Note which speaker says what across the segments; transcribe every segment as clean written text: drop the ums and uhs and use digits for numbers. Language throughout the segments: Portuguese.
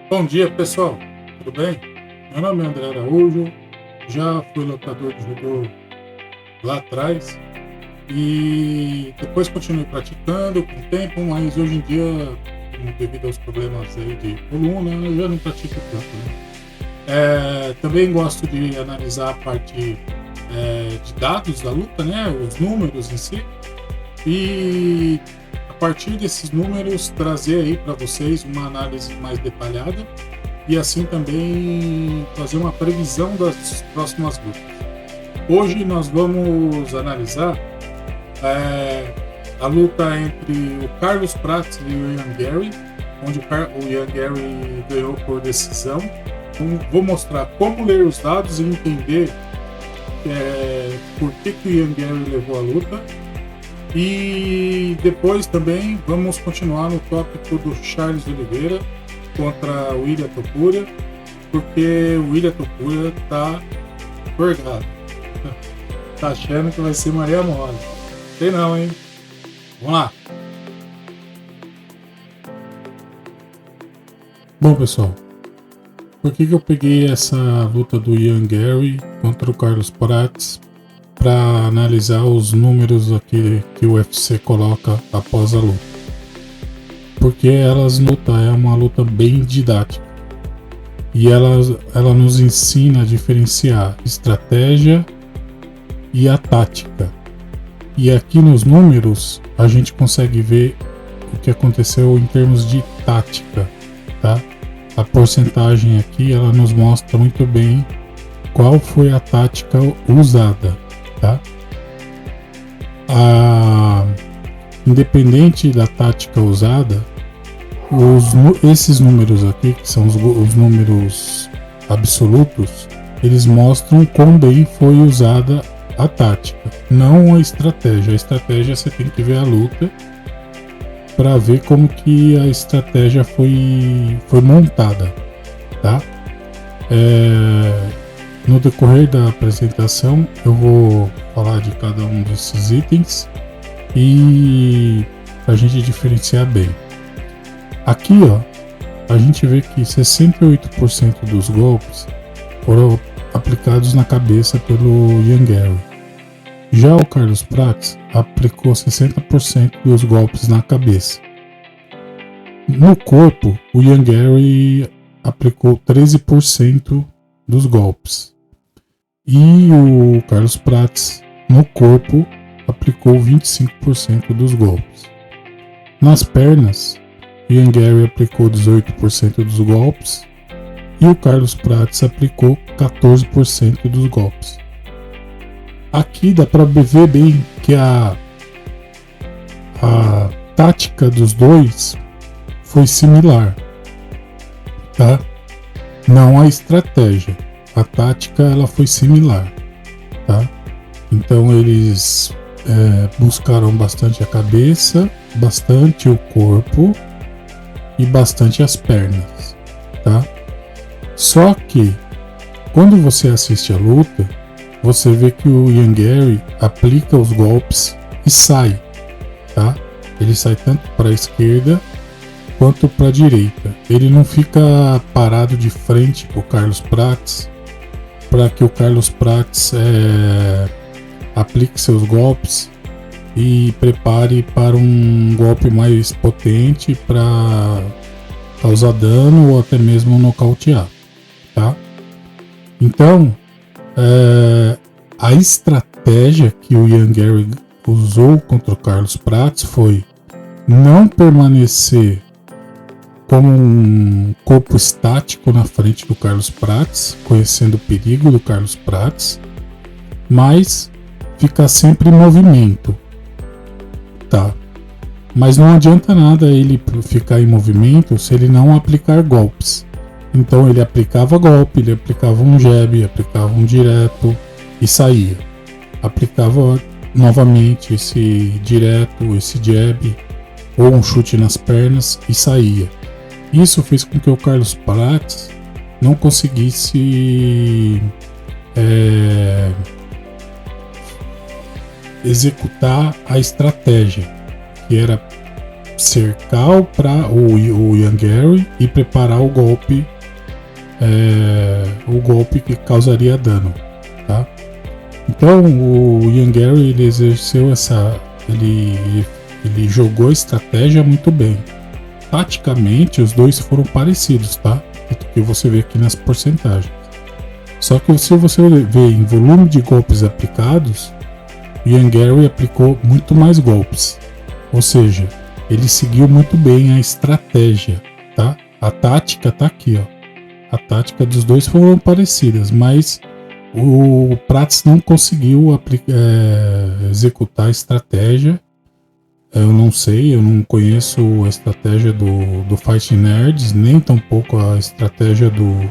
Speaker 1: Bom dia, pessoal. Tudo bem? Meu nome é André Araújo. Já fui lutador de judô lá atrás e depois continuei praticando com o tempo, mas hoje em dia, devido aos problemas aí de coluna, eu já não pratico tanto, né? Também gosto de analisar a parte de dados da luta, né? Os números em si. E a partir desses números trazer aí para vocês uma análise mais detalhada e assim também fazer uma previsão das próximas lutas. Hoje nós vamos analisar a luta entre o Carlos Prates e o Ian Gary, onde o Ian Gary ganhou por decisão. Vou mostrar como ler os dados e entender por que o Ian Gary levou a luta. E depois também vamos continuar no tópico do Charles Oliveira contra o Ilia Topuria, porque o Ilia Topuria tá forgado. Tá achando que vai ser Maria Mole. Sei não, hein? Vamos lá. Bom, pessoal, por que eu peguei essa luta do Ian Gary contra o Carlos Prates para analisar os números aqui que o UFC coloca após a luta? Porque luta é uma luta bem didática e ela nos ensina a diferenciar estratégia e a tática. E aqui nos números a gente consegue ver o que aconteceu em termos de tática, tá? A porcentagem aqui ela nos mostra muito bem qual foi a tática usada, tá? Independente da tática usada, esses números aqui, que são os números absolutos, eles mostram quão bem foi usada a tática, não a estratégia. A estratégia você tem que ver a luta para ver como que a estratégia foi montada, tá? No decorrer da apresentação eu vou falar de cada um desses itens e a gente diferenciar bem. Aqui, ó, a gente vê que 68% dos golpes foram aplicados na cabeça pelo Ian Gary. Já o Carlos Prates aplicou 60% dos golpes na cabeça. No corpo, o Ian Gary aplicou 13% dos golpes. E o Carlos Prates, no corpo, aplicou 25% dos golpes. Nas pernas, o Ian Gary aplicou 18% dos golpes e o Carlos Prates aplicou 14% dos golpes. Aqui dá para ver bem que a tática dos dois foi similar, tá? Não a estratégia. A tática ela foi similar, tá? Então eles buscaram bastante a cabeça, bastante o corpo e bastante as pernas, tá? Só que quando você assiste a luta, você vê que o Ian Gary aplica os golpes e sai, tá? Ele sai tanto para a esquerda quanto para a direita. Ele não fica parado de frente para o Carlos Prates para que o Carlos Prates aplique seus golpes e prepare para um golpe mais potente para causar dano ou até mesmo nocautear, tá? Então, a estratégia que o Ian Gary usou contra o Carlos Prates foi não permanecer como um corpo estático na frente do Carlos Prates, conhecendo o perigo do Carlos Prates, mas ficar sempre em movimento, tá? Mas não adianta nada ele ficar em movimento se ele não aplicar golpes. Então ele aplicava golpe, ele aplicava um jab, aplicava um direto e saía. Aplicava novamente esse direto, esse jab ou um chute nas pernas e saía. Isso fez com que o Carlos Prates não conseguisse executar a estratégia, que era cercar o Ian Gary e preparar o golpe que causaria dano, tá? Então o Ian Gary ele exerceu ele jogou a estratégia muito bem. Taticamente os dois foram parecidos, tá? Que você vê aqui nas porcentagens. Só que se você vê em volume de golpes aplicados, o Ian Gary aplicou muito mais golpes. Ou seja, ele seguiu muito bem a estratégia, tá? A tática tá aqui, ó. A tática dos dois foram parecidas, mas o Prats não conseguiu executar a estratégia. Eu não sei, eu não conheço a estratégia do Fighting Nerds, nem tampouco a estratégia do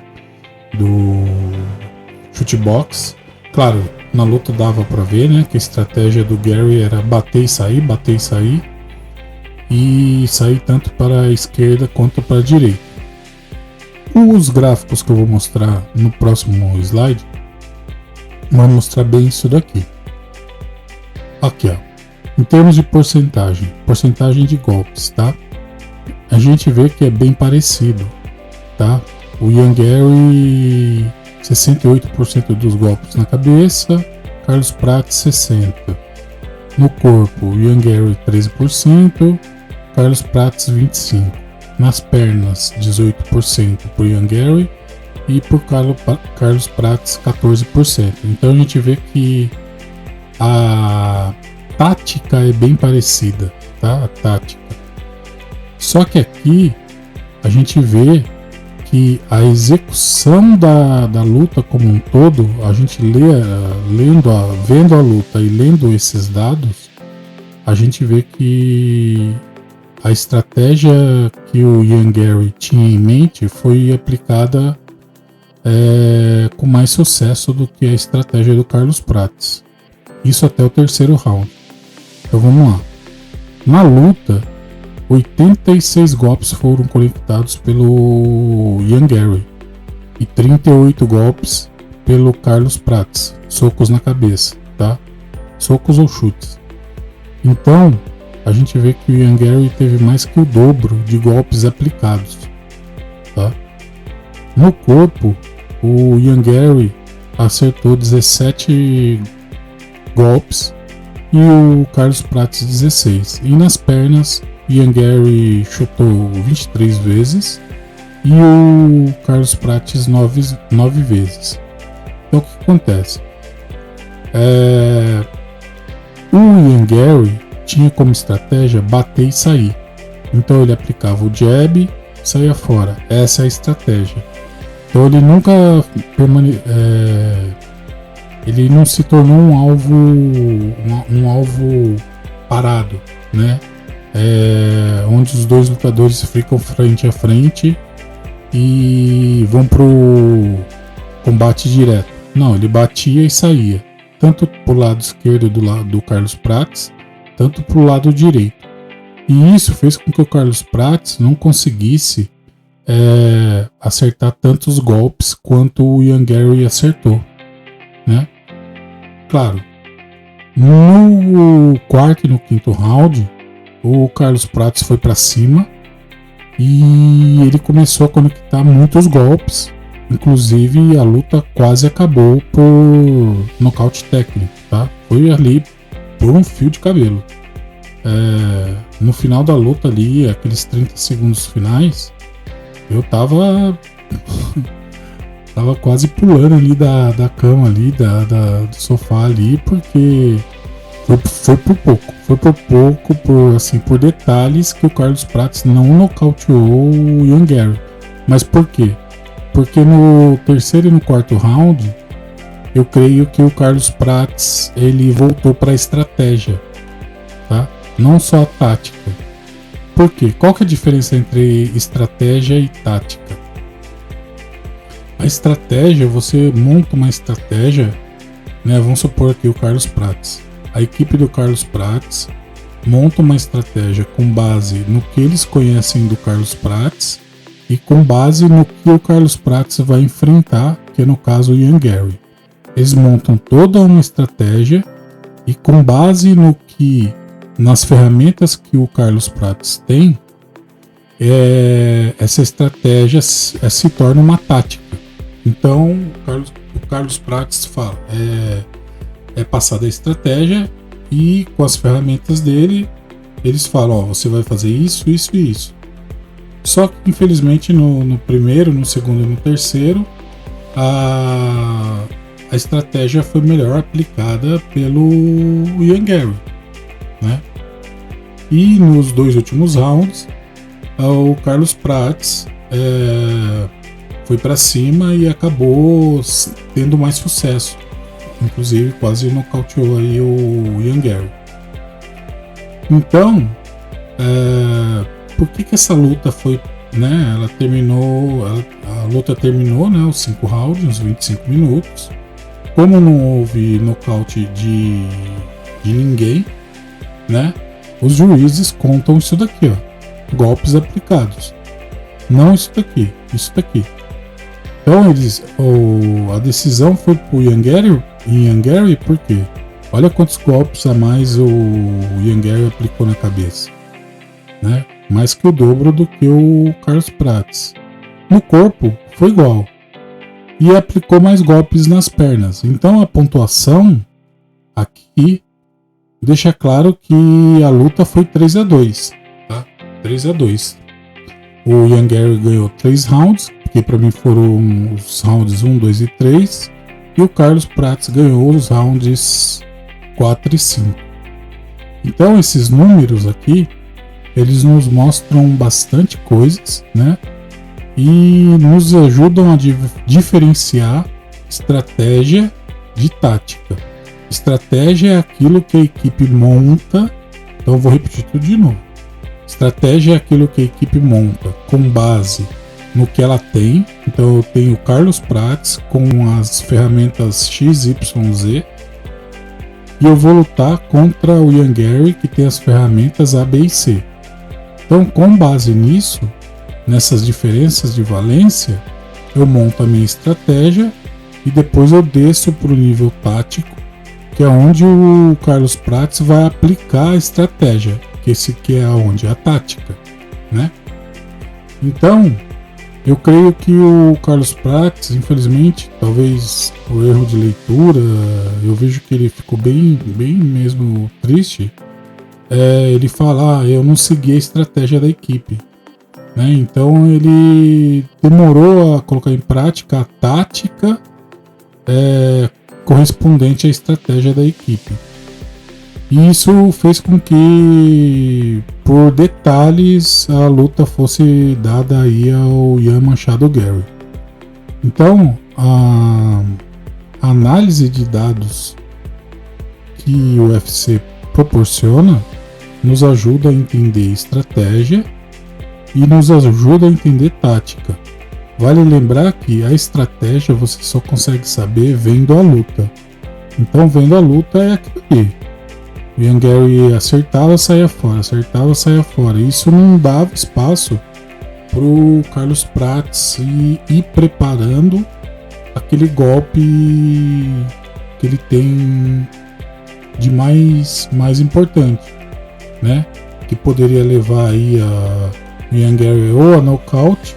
Speaker 1: Shootbox. Claro, na luta dava pra ver, né, que a estratégia do Gary era bater e sair, e sair tanto para a esquerda quanto para a direita. Os gráficos que eu vou mostrar no próximo slide vão mostrar bem isso daqui. Aqui, ó. Em termos de porcentagem de golpes, tá? A gente vê que é bem parecido, tá? O Ian Gary 68% dos golpes na cabeça, Carlos Prats 60%. No corpo, o Ian Gary 13%, Carlos Prats 25%. Nas pernas, 18% por Ian Gary e por Carlos Prats 14%. Então a gente vê que a tática é bem parecida, tá? A tática. Só que aqui a gente vê que a execução da luta como um todo, a gente vendo a luta e lendo esses dados, a gente vê que a estratégia que o Ian Gary tinha em mente foi aplicada com mais sucesso do que a estratégia do Carlos Prats. Isso até o terceiro round. Então vamos lá. Na luta, 86 golpes foram conectados pelo Ian Gary e 38 golpes pelo Carlos Prats, socos na cabeça, tá? Socos ou chutes. Então, a gente vê que o Ian Gary teve mais que o dobro de golpes aplicados, tá? No corpo, o Ian Gary acertou 17 golpes e o Carlos Prats 16. E nas pernas, Ian Gary chutou 23 vezes e o Carlos Prats 9 vezes. Então o que acontece? O Ian Gary tinha como estratégia bater e sair. Então ele aplicava o jab, saía fora. Essa é a estratégia. Então ele nunca ele não se tornou um alvo parado, né? Onde os dois lutadores ficam frente a frente e vão pro combate direto. Não, ele batia e saía, tanto pro lado esquerdo do Carlos Prats, tanto pro lado direito. E isso fez com que o Carlos Prats não conseguisse acertar tantos golpes quanto o Ian Gary acertou, né? Claro, no quarto e no quinto round, o Carlos Prats foi para cima e ele começou a conectar muitos golpes. Inclusive a luta quase acabou por nocaute técnico, tá? Foi ali por um fio de cabelo. No final da luta ali, aqueles 30 segundos finais, eu tava quase pulando ali da cama ali, do sofá ali, porque foi por pouco, por detalhes que o Carlos Prats não nocauteou o Ian Gary. Mas por quê? Porque no terceiro e no quarto round, eu creio que o Carlos Prats ele voltou para a estratégia, tá? Não só a tática. Por quê? Qual que é a diferença entre estratégia e tática? A estratégia, você monta uma estratégia, né? Vamos supor aqui o Carlos Prats. A equipe do Carlos Prats monta uma estratégia com base no que eles conhecem do Carlos Prats e com base no que o Carlos Prats vai enfrentar, que é no caso o Ian Gary. Eles montam toda uma estratégia e com base no que nas ferramentas que o Carlos Prates tem, essa estratégia se torna uma tática. Então, o Carlos Prates fala, passada a estratégia, e com as ferramentas dele, eles falam, você vai fazer isso, isso e isso. Só que, infelizmente, no primeiro, no segundo e no terceiro, a estratégia foi melhor aplicada pelo Ian Gary, né? E nos 2 últimos rounds, o Carlos Prates foi para cima e acabou tendo mais sucesso. Inclusive quase nocauteou aí o Ian Gary. Então, por que essa luta foi, né? Ela terminou, a luta terminou, né? Os 5 rounds, uns 25 minutos. Como não houve nocaute de ninguém, né? Os juízes contam isso daqui, ó, golpes aplicados. Não isso daqui, isso daqui. Então a decisão foi pro Ian Gary, por quê? Olha quantos golpes a mais o Ian Gary aplicou na cabeça, né? Mais que o dobro do que o Carlos Prates. No corpo foi igual. E aplicou mais golpes nas pernas. Então a pontuação aqui deixa claro que a luta foi 3-2, tá? 3-2. O Ian Gary ganhou 3 rounds, que para mim foram os rounds 1, 2 e 3, e o Carlos Prates ganhou os rounds 4 e 5. Então esses números aqui, eles nos mostram bastante coisas, né? E nos ajudam a diferenciar estratégia de tática. Estratégia é aquilo que a equipe monta, então eu vou repetir tudo de novo. Estratégia é aquilo que a equipe monta com base no que ela tem. Então eu tenho o Carlos Prates com as ferramentas XYZ e eu vou lutar contra o Ian Gary, que tem as ferramentas A, B e C. Então, com base nisso, nessas diferenças de valência, eu monto a minha estratégia e depois eu desço para o nível tático, que é onde o Carlos Prates vai aplicar a estratégia, que esse que é onde? A tática, né? Então, eu creio que o Carlos Prates, infelizmente, talvez por erro de leitura, eu vejo que ele ficou bem mesmo triste. Ele fala, eu não segui a estratégia da equipe, né? Então ele demorou a colocar em prática a tática correspondente à estratégia da equipe. E isso fez com que, por detalhes, a luta fosse dada aí ao Ian Machado Gary. Então, a análise de dados que o UFC proporciona nos ajuda a entender estratégia e nos ajuda a entender tática. Vale lembrar que a estratégia você só consegue saber vendo a luta. Então, vendo a luta é aquilo ali. O Ian Gary acertava, saía fora, acertava, saía fora. Isso não dava espaço pro Carlos Prates ir preparando aquele golpe que ele tem de mais importante, né? Que poderia levar aí o Ian Gary ou a nocaute,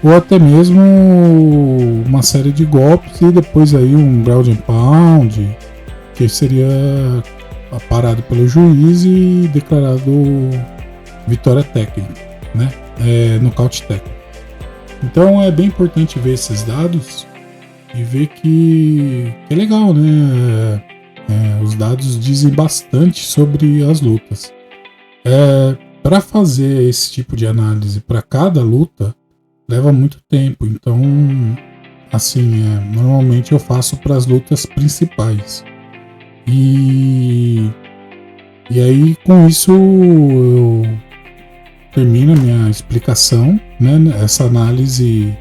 Speaker 1: ou até mesmo uma série de golpes e depois aí um ground and pound, que seria parado pelo juiz e declarado vitória técnica, né? Nocaute técnico. Então é bem importante ver esses dados e ver que é legal, né? Os dados dizem bastante sobre as lutas. Para fazer esse tipo de análise para cada luta leva muito tempo, então assim, normalmente eu faço para as lutas principais. E aí com isso eu termino a minha explicação, né? Essa análise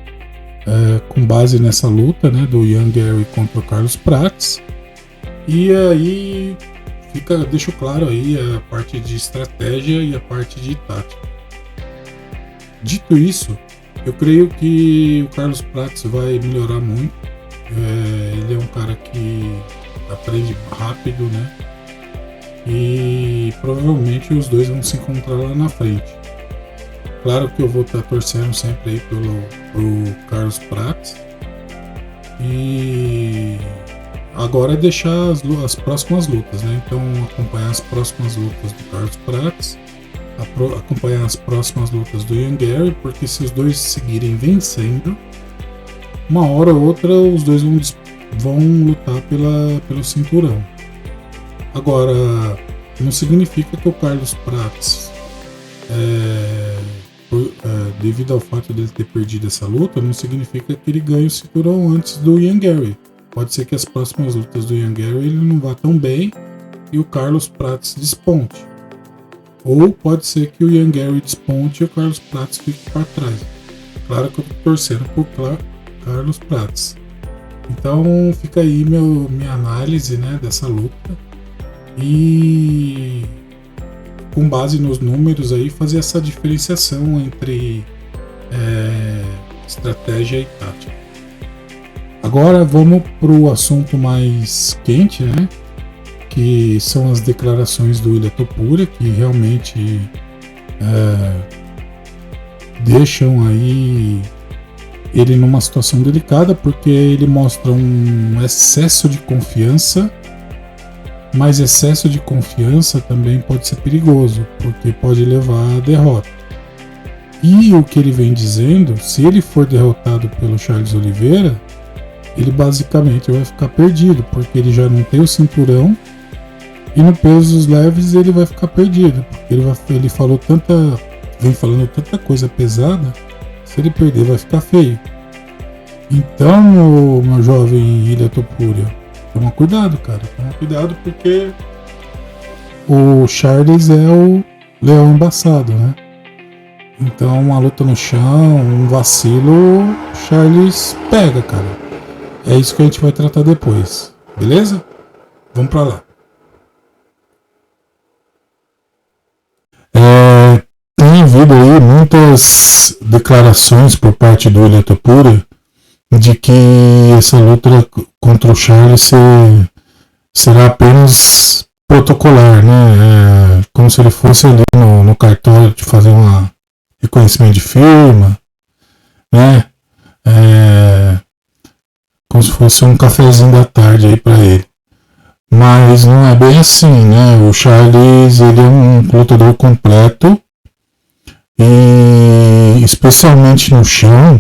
Speaker 1: com base nessa luta, né, do Ian Gary contra o Carlos Prates. E aí deixo claro aí a parte de estratégia e a parte de tática. Dito isso, eu creio que o Carlos Prates vai melhorar muito. Ele é um cara que aprende rápido, né? e provavelmente os dois vão se encontrar lá na frente. Claro que eu vou estar torcendo sempre aí pro Carlos Prates. E agora é deixar as próximas lutas, né? Então acompanhar as próximas lutas do Carlos Prates, acompanhar as próximas lutas do Ian Garry, porque se os dois seguirem vencendo, uma hora ou outra os dois vão lutar pelo cinturão. Agora, não significa que o Carlos Prates, devido ao fato dele ter perdido essa luta, não significa que ele ganhe o cinturão antes do Ian Garry. Pode ser que as próximas lutas do Ian Garry ele não vá tão bem e o Carlos Prates desponte. Ou pode ser que o Ian Garry desponte e o Carlos Prates fique para trás. Claro que eu estou torcendo por Carlos Prates. Então fica aí minha análise, né, dessa luta. E com base nos números aí fazer essa diferenciação entre estratégia e tática. Agora vamos para o assunto mais quente, né? Que são as declarações do Ilia Topuria, que realmente deixam aí ele numa situação delicada, porque ele mostra um excesso de confiança, mas excesso de confiança também pode ser perigoso, porque pode levar à derrota. E o que ele vem dizendo, se ele for derrotado pelo Charles Oliveira, ele basicamente vai ficar perdido, porque ele já não tem o cinturão, e no pesos leves ele vai ficar perdido, porque ele vem falando tanta coisa pesada, se ele perder vai ficar feio. Então, meu jovem Ilia Topuria, toma cuidado, cara, toma cuidado, porque o Charles é o leão embaçado, né? Então, uma luta no chão, um vacilo, o Charles pega, cara. É isso que a gente vai tratar depois, beleza? Vamos pra lá. Tem havido aí muitas declarações por parte do Ilia Topuria de que essa luta contra o Charles será apenas protocolar, né? Como se ele fosse ali no cartório de fazer um reconhecimento de firma, né? Como se fosse um cafezinho da tarde aí para ele. Mas não é bem assim, né? O Charles, ele é um lutador completo e especialmente no chão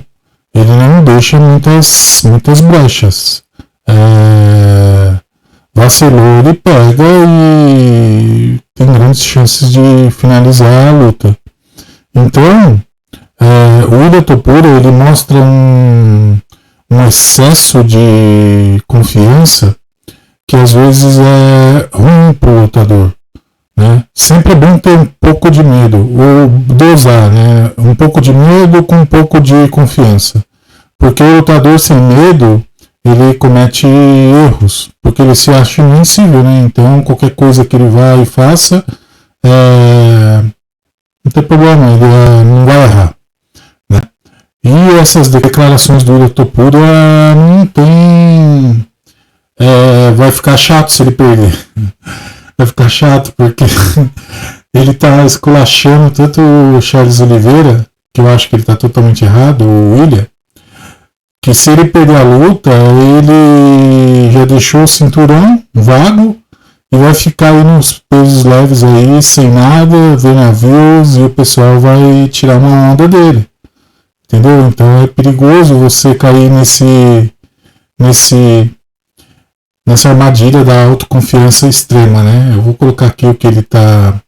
Speaker 1: ele não deixa muitas brechas. Vacilou, ele pega e tem grandes chances de finalizar a luta. Então, o Ilia Topuria, ele mostra um excesso de confiança que às vezes é ruim para o lutador, né? Sempre é bom ter um pouco de medo, ou dosar, né? Um pouco de medo com um pouco de confiança. Porque o lutador sem medo, ele comete erros, porque ele se acha invencível, né? Então qualquer coisa que ele vai e faça, não tem problema, ele não vai errar, né? E essas declarações do Ilia Topuria não tem... vai ficar chato se ele perder. Vai ficar chato porque ele tá esculachando tanto o Charles Oliveira, que eu acho que ele tá totalmente errado, o Ilia, que se ele perder a luta, ele já deixou o cinturão vago e vai ficar aí nos pesos leves aí, sem nada, ver navios, e o pessoal vai tirar uma onda dele. Entendeu? Então é perigoso você cair nessa armadilha da autoconfiança extrema, né? Eu vou colocar aqui o que ele está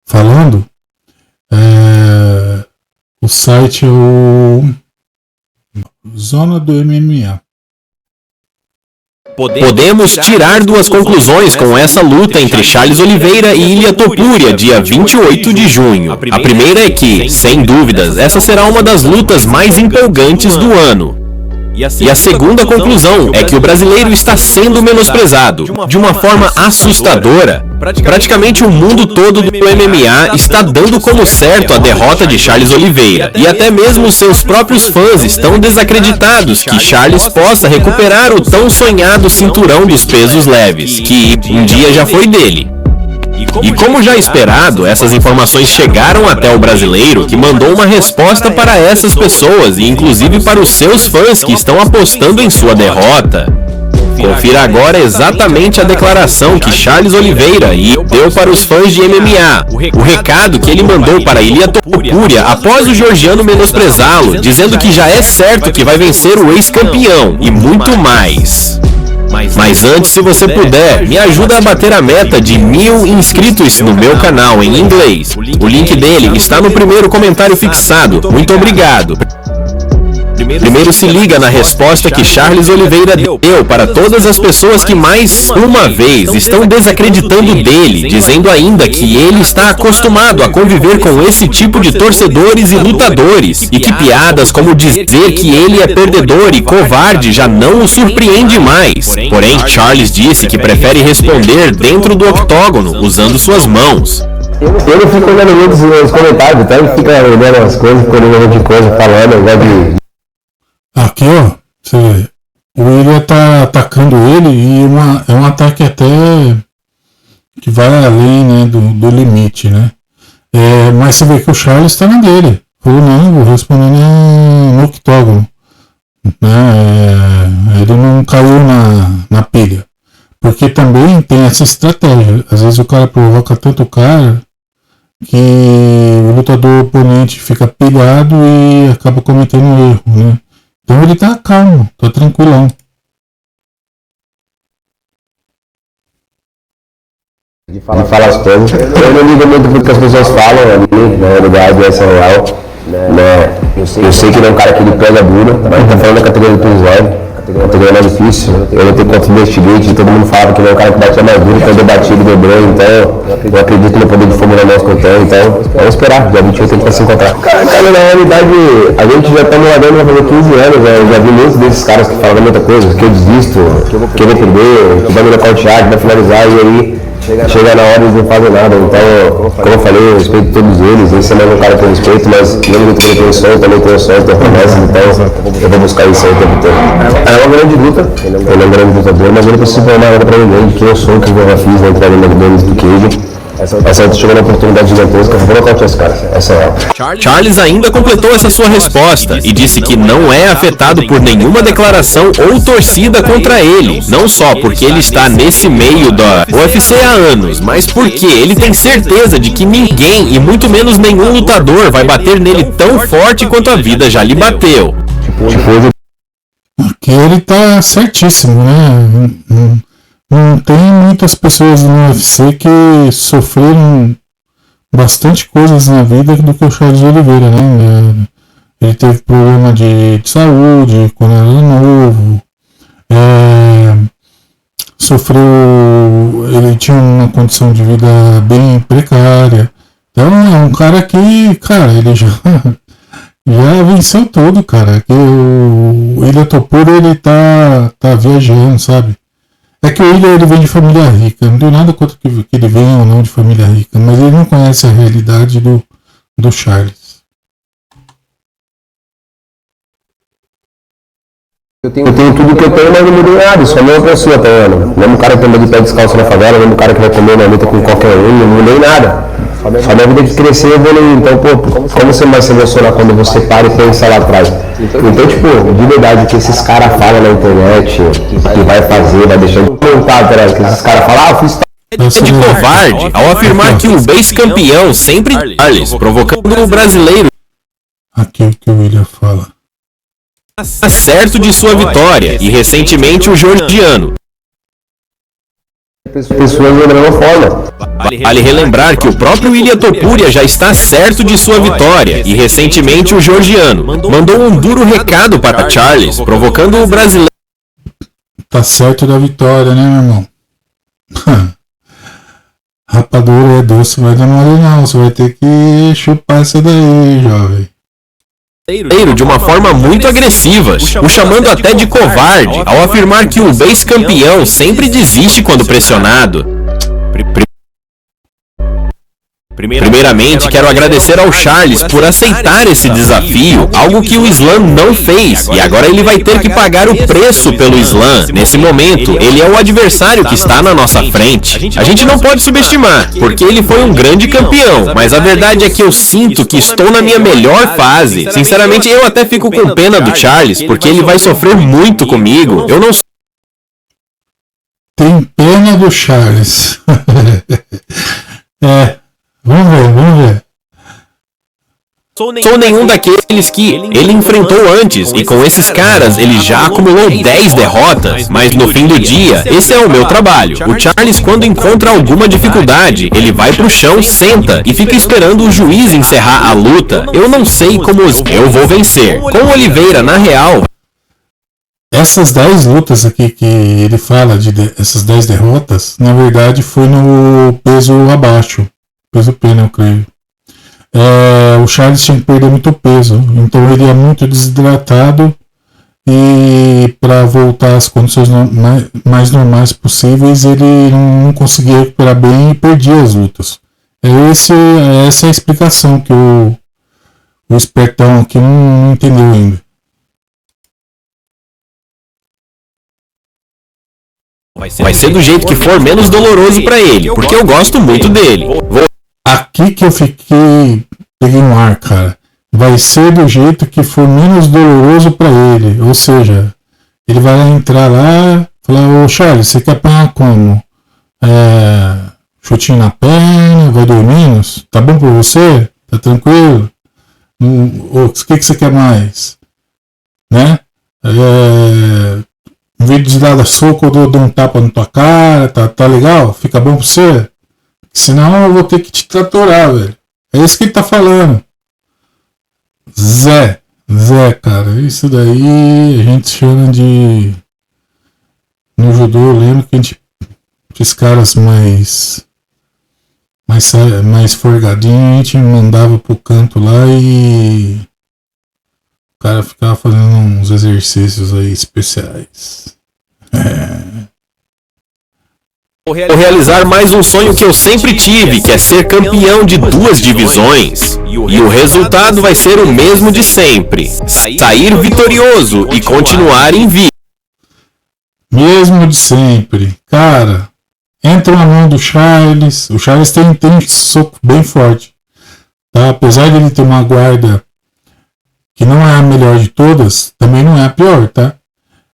Speaker 1: falando. O site é o Zona do MMA.
Speaker 2: Podemos tirar duas conclusões com essa luta entre Charles Oliveira e Ilia Topuria, dia 28 de junho. A primeira é que, sem dúvidas, essa será uma das lutas mais empolgantes do ano. E a segunda conclusão é que o brasileiro está sendo menosprezado, de uma forma assustadora. Praticamente o mundo todo do MMA está dando como certo a derrota de Charles Oliveira, e até mesmo seus próprios fãs estão desacreditados que Charles possa recuperar o tão sonhado cinturão dos pesos leves, que um dia já foi dele. E como já esperado, essas informações chegaram até o brasileiro, que mandou uma resposta para essas pessoas e inclusive para os seus fãs que estão apostando em sua derrota. Confira agora exatamente a declaração que Charles Oliveira deu para os fãs de MMA. O recado que ele mandou para Ilia Topuria após o georgiano menosprezá-lo, dizendo que já é certo que vai vencer o ex-campeão e muito mais. Mas antes, se você puder, me ajuda a bater a meta de 1000 inscritos no meu canal em inglês. O link dele está no primeiro comentário fixado. Muito obrigado. Primeiro se liga na resposta que Charles Oliveira deu para todas as pessoas que mais uma vez estão desacreditando dele, dizendo ainda que ele está acostumado a conviver com esse tipo de torcedores e lutadores, e que piadas como dizer que ele é perdedor e covarde já não o surpreende mais. Porém, Charles disse que prefere responder dentro do octógono, usando suas mãos.
Speaker 3: Eu não fico olhando muito os comentários, tá? Ele fica olhando as coisas, fica olhando um monte de coisa, falando, ao invés de...
Speaker 1: Aqui, ó, você vê, o William tá atacando ele e é um ataque até que vai além, né, do limite, né? Mas você vê que o Charles tá na dele. Falou, não, vou responder no octógono. Né? Ele não caiu na pilha. Porque também tem essa estratégia. Às vezes o cara provoca tanto o cara que o lutador oponente fica pilhado e acaba cometendo um erro, né? Então ele tá calmo, tá tranquilão.
Speaker 3: De falar as coisas. Eu não ligo muito porque as pessoas falam ali, na realidade essa é real. Né? Eu sei que ele é um cara que ele pega duro, mas tá falando da categoria do peso leve. A categoria mais difícil. Eu não tenho conta de investigate, todo mundo fala que ele é um cara que bate mais duro, que é debatido, dobrou, então eu acredito no poder de Fórmula 9 que eu tenho, então vamos esperar, dia 28 a gente vai se encontrar. Cara, na realidade, a gente já tá moradando vai fazer 15 anos, né? Eu já vi muitos desses caras que falam muita coisa, que eu desisto, que eu vou perder, que vai me nocautear, que vai finalizar, e aí chega na hora e não fazem nada. Então, como eu falei, eu respeito todos eles. Esse é mais um cara que eu respeito, mas mesmo que ele tenha sonhos, também tenho sonhos, tenho promessas, então eu vou buscar isso aí o tempo todo. É uma grande luta, ele é um grande lutador, mas ele precisa falar nada pra ninguém de quem eu sou, o que eu já fiz na entrada no McDonald's do Cage. Essa outra chegou na oportunidade gigantesca, eu vou nocautear esse cara, essa é ela.
Speaker 2: Charles ainda completou essa sua resposta e disse que não é afetado por nenhuma declaração ou torcida contra ele, não só porque ele está nesse meio da UFC há anos, mas porque ele tem certeza de que ninguém, e muito menos nenhum lutador, vai bater nele tão forte quanto a vida já lhe bateu.
Speaker 1: Aqui ele tá certíssimo, né? Não tem muitas pessoas no UFC que sofreram bastante coisas na vida do que o Charles Oliveira, né? Ele teve problema de saúde quando era novo, ele tinha uma condição de vida bem precária. Então é um cara que, cara, ele já venceu tudo, cara. Que o Ilia Topuria, ele tá viajando, sabe? É que o William, ele vem de família rica, não tem nada contra que ele venha ou não de família rica, mas ele não conhece a realidade do Charles.
Speaker 3: Eu tenho tudo que eu tenho, mas não mudei nada, só a mesma pessoa tá vendo. Mesmo cara que anda de pé descalço na favela, mesmo cara que vai comer na luta com qualquer um, não mudei nada. Só minha vida de crescer e evoluir. Então, pô, como você vai se emocionar quando você para e pensa lá atrás? Então, tipo, de verdade, que esses caras falam na internet, que vai fazer, vai deixar de contar, que esses caras falam, eu fiz...
Speaker 2: É de covarde ao afirmar que o ex-campeão sempre Charles, provocando o brasileiro.
Speaker 1: Aqui é o que o William fala.
Speaker 2: Está certo de sua vitória, e recentemente o georgiano.
Speaker 3: Pessoas da mesma forma.
Speaker 2: Vale relembrar que o próprio Ilia Topuria já está certo de sua vitória, e recentemente o georgiano mandou um duro recado para Charles, provocando o brasileiro.
Speaker 1: Tá certo da vitória, né, meu irmão? Rapadura é doce, vai dar mole não, você vai ter que chupar essa daí, jovem.
Speaker 2: De uma forma muito agressiva, o chamando até de covarde, ao afirmar que o ex-campeão sempre desiste quando pressionado. Primeiramente, quero agradecer ao Charles por aceitar esse desafio, algo que o Islam não fez, e agora ele vai ter que pagar o preço pelo Islam. Nesse momento, ele é o adversário que está na nossa frente. A gente não pode subestimar, porque ele foi um grande campeão, mas a verdade é que eu sinto que estou na minha melhor fase. Sinceramente, eu até fico com pena do Charles, porque ele vai sofrer muito comigo. Eu não
Speaker 1: Tem pena do Charles. Vamos ver.
Speaker 2: sou nenhum daqueles que ele enfrentou antes, e com esses caras ele já acumulou 10 derrotas, mas no fim do dia, esse é o meu trabalho. O Charles, quando encontra alguma dificuldade, ele vai pro chão, senta e fica esperando o juiz encerrar a luta. Eu não sei como eu vou vencer. Com o Oliveira, na real,
Speaker 1: Essas 10 lutas aqui que ele fala, essas 10 derrotas, na verdade foi no peso abaixo. Peso pena, eu creio. O Charles tinha que perder muito peso, então ele é muito desidratado e para voltar às condições mais normais possíveis ele não conseguia recuperar bem e perdia as lutas. Essa é a explicação que o espertão aqui não entendeu ainda.
Speaker 2: vai ser do jeito que for menos doloroso pra ele, porque eu gosto muito dele.
Speaker 1: Aqui que eu peguei no ar, cara. Vai ser do jeito que for menos doloroso pra ele. Ou seja, ele vai entrar lá e falar: ô Charles, você quer apanhar como? Chutinho na perna, vai doer menos? Tá bom pra você? Tá tranquilo? O que você quer mais? Né? Em vez de dar soco, eu dou um tapa na tua cara, tá legal? Fica bom pra você? Senão eu vou ter que te tratorar, velho. É isso que ele tá falando. Zé, cara, isso daí a gente chama de... No judô eu lembro que esses caras mais forgadinhos, a gente mandava pro canto lá e o cara ficava fazendo uns exercícios aí especiais.
Speaker 2: Vou realizar mais um sonho que eu sempre tive, que é ser campeão de 2 divisões. E o resultado vai ser o mesmo de sempre: sair vitorioso e continuar invicto.
Speaker 1: Mesmo de sempre. Cara, entra na mão do Charles. O Charles tem um soco bem forte. Tá? Apesar de ele ter uma guarda que não é a melhor de todas, também não é a pior, tá?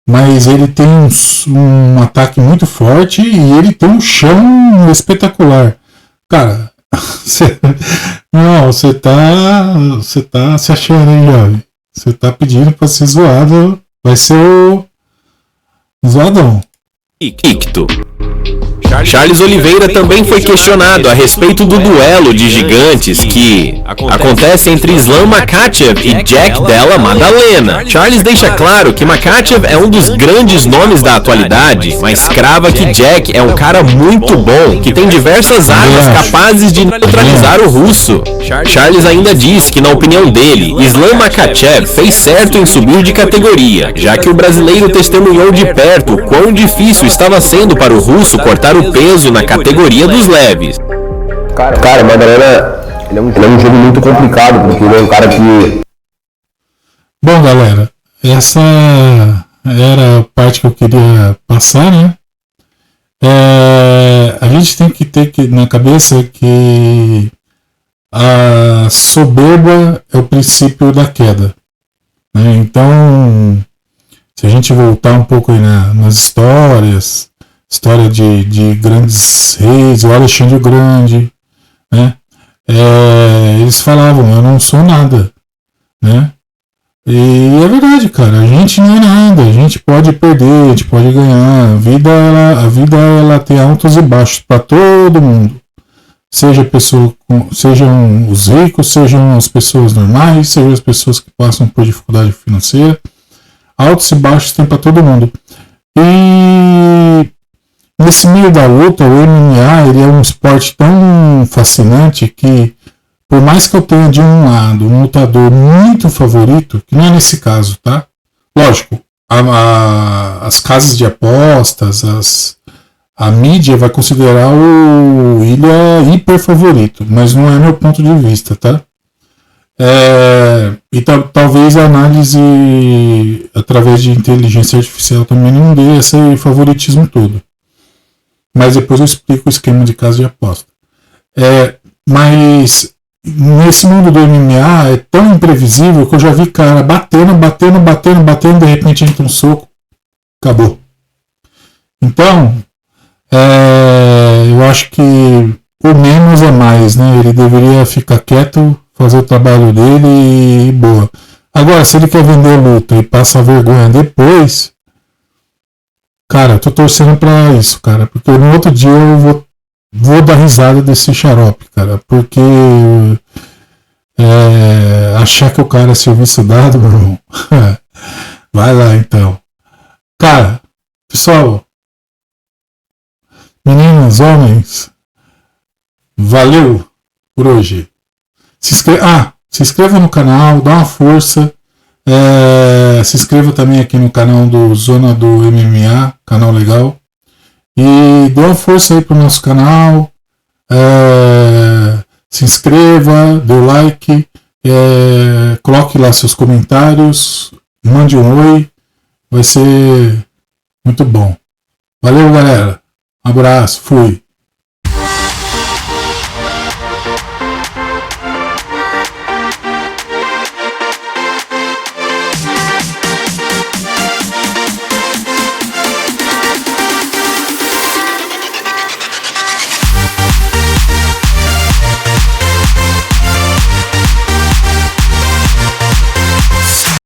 Speaker 1: Mas ele tem um ataque muito forte e ele tem um chão espetacular. Cara, você tá se achando aí, jovem. Você tá pedindo pra ser zoado. Vai ser o zoadão.
Speaker 2: Invicto. Charles Oliveira também foi questionado a respeito do duelo de gigantes que acontece entre Islam Makhachev e Jack Della Maddalena. Charles deixa claro que Makhachev é um dos grandes nomes da atualidade, mas crava que Jack é um cara muito bom, que tem diversas armas capazes de neutralizar o russo. Charles ainda diz que, na opinião dele, Islam Makhachev fez certo em subir de categoria, já que o brasileiro testemunhou de perto o quão difícil estava sendo para o russo cortar o peso na categoria dos leves.
Speaker 3: Cara, Maddalena, ele é um jogo muito complicado, porque ele é um cara que...
Speaker 1: Bom, galera, essa era a parte que eu queria passar, né? A gente tem que ter na cabeça que a soberba é o princípio da queda, né? Então, se a gente voltar um pouco aí nas história de grandes reis, o Alexandre o Grande, né? Eles falavam: eu não sou nada, né? E é verdade, cara, a gente não é nada, a gente pode perder, a gente pode ganhar. A vida ela tem altos e baixos para todo mundo, sejam os ricos, sejam as pessoas normais, sejam as pessoas que passam por dificuldade financeira. Altos e baixos tem para todo mundo. E nesse meio da luta, o MMA ele é um esporte tão fascinante que, por mais que eu tenha de um lado um lutador muito favorito, que não é nesse caso, tá? Lógico, as casas de apostas, A mídia vai considerar o Ilha hiper favorito, mas não é meu ponto de vista, tá? E talvez a análise através de inteligência artificial também não dê esse favoritismo todo. Mas depois eu explico o esquema de casa de aposta. Mas nesse mundo do MMA é tão imprevisível que eu já vi cara batendo, de repente entra um soco, acabou. Então, eu acho que o menos é mais, né? Ele deveria ficar quieto, fazer o trabalho dele e boa. Agora, se ele quer vender luta e passa vergonha depois, cara, eu tô torcendo pra isso, cara, porque no outro dia eu vou dar risada desse xarope, cara, porque achar que o cara é serviço dado, meu irmão. Vai lá então. Cara, pessoal, meninas, homens, valeu por hoje. Se inscreva no canal, dá uma força. Se inscreva também aqui no canal do Zona do MMA, canal legal. E dê uma força aí pro nosso canal. Se inscreva, dê o like, coloque lá seus comentários, mande um oi. Vai ser muito bom. Valeu, galera. Um abraço, fui.